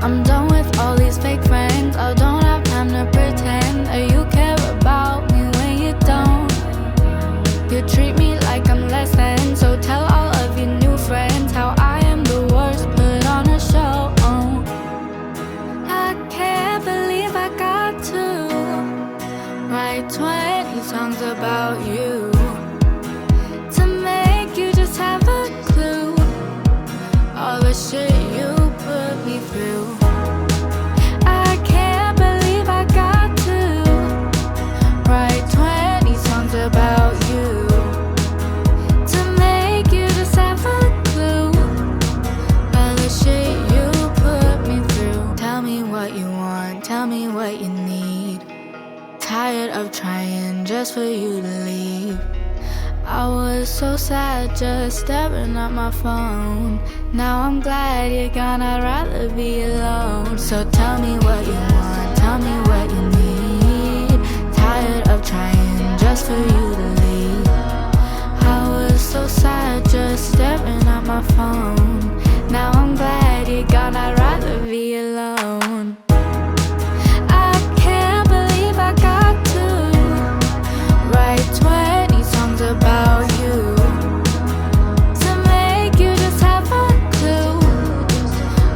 I'm done with all these fake friends. I don't have time to pretend that you care about me when you don't. You treat me like I'm less than, so tell all of your new friends how I am the worst. Put on a show. I can't believe I got to write 20 songs about you to make you just have a clue all the shit you put me through. I can't believe I got to write 20 songs about you to make you just have a clue all the shit you put me through. Tell me what you want, tell me what you need. Tired of trying just for you to leave. I was so sad just staring at my phone. Now I'm glad you're gone, I'd rather be alone. So tell me what you want, tell me what you need. Tired of trying just for you to leave. I was so sad just staring at my phone. Now I'm glad you're gone, I'd rather be alone. I can't believe I got to write 20 songs about you to make you just have a clue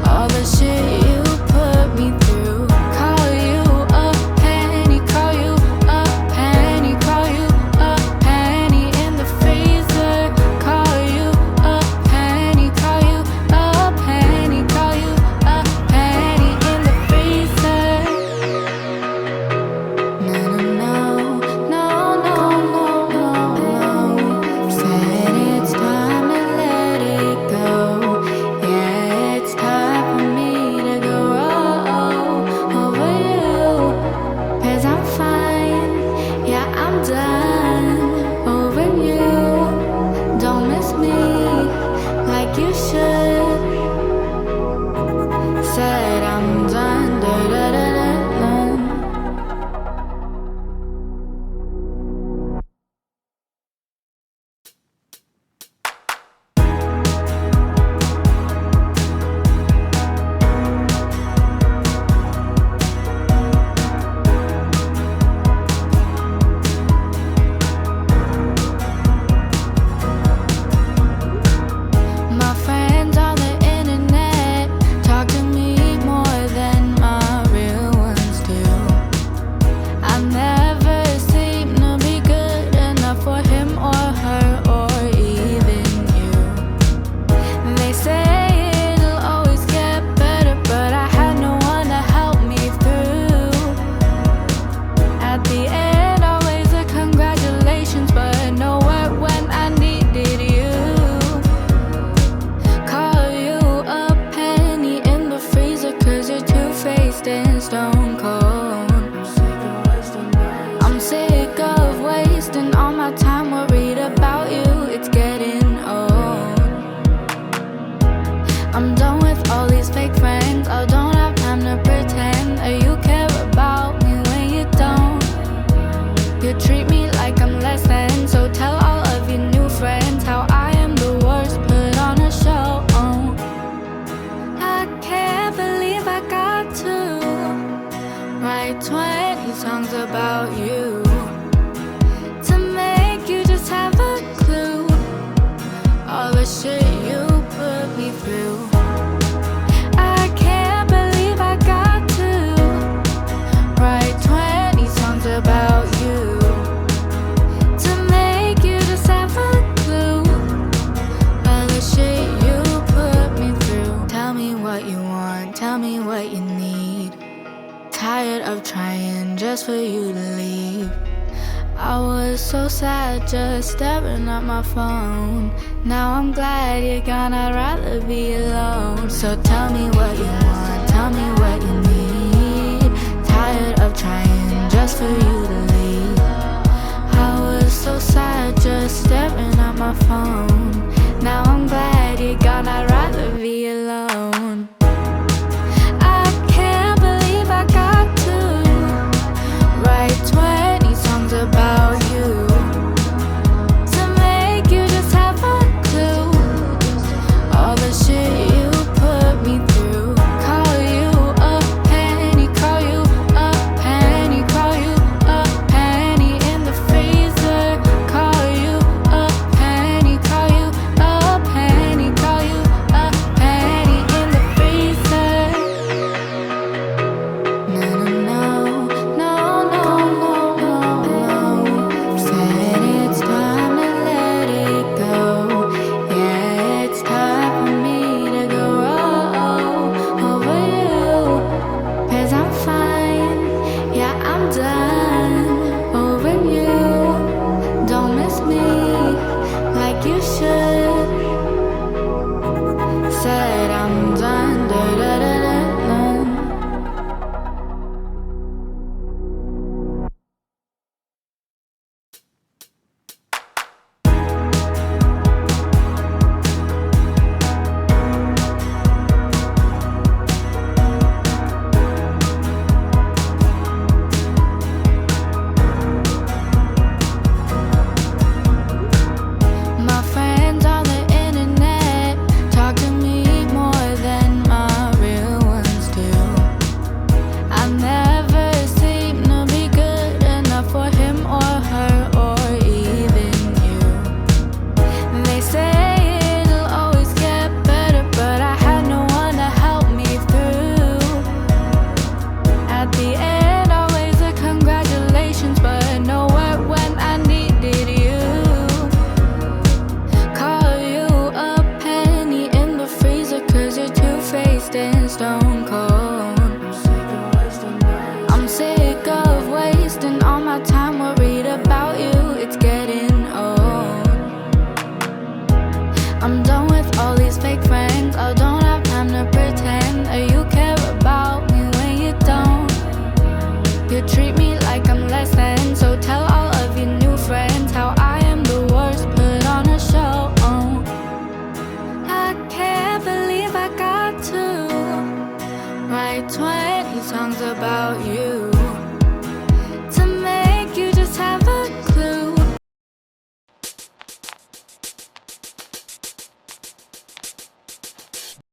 all the shit you put me through. Call you a penny, call you a penny, call you a penny in the freezer. Call you a penny, call you a penny, call you a penny in the freezer. No, no, no, no, no, no, no. Said it's time to let it go. Yeah, it's time for me to go over you. 'Cause I'm fine, yeah, I'm done over you. Don't miss me like you should. Said I'm done, da da da da da. My friends on the internet talk to me more than my real ones do. I never seem to be good enough for him or her or even you. They say it'll always get better, but I had no one to help me through. At the end, always a congratulations, but nowhere when I needed you. Call you a penny in the freezer 'cause you're two-faced and stone cold. I'm sick of wasting all my time worried about you, it's getting old. I'm done with all these fake friends. I don't have time to pretend that you care about me when you don't. You treat me like I'm less than, so tell all of your new friends how I am the worst. Put on a show. I can't believe I got to write 20 songs about you to make you just have a clue all the shit you put me through. I can't believe I got to write 20 songs about you to make you just have a clue all the shit you put me through. Tell me what you want, tell me what you need. Tired of trying just for you to leave. I was so sad just staring at my phone. Now I'm glad you're gone, I'd rather be alone. So tell me what you want, tell me what you need. Tired of trying just for you to leave. I was so sad just staring at my phone. Now I'm glad you're gone, I'd rather be alone. I can't believe I got to write 20 songs about you to make you just have a clue all the shit you put me through. Call you I'm done with all these fake friends. I don't have time to pretend. You care about me when you don't. You treat me like I'm less than. So tell all of your new friends how I am the worst. Put on a show. I can't believe I got to write 20 songs about you.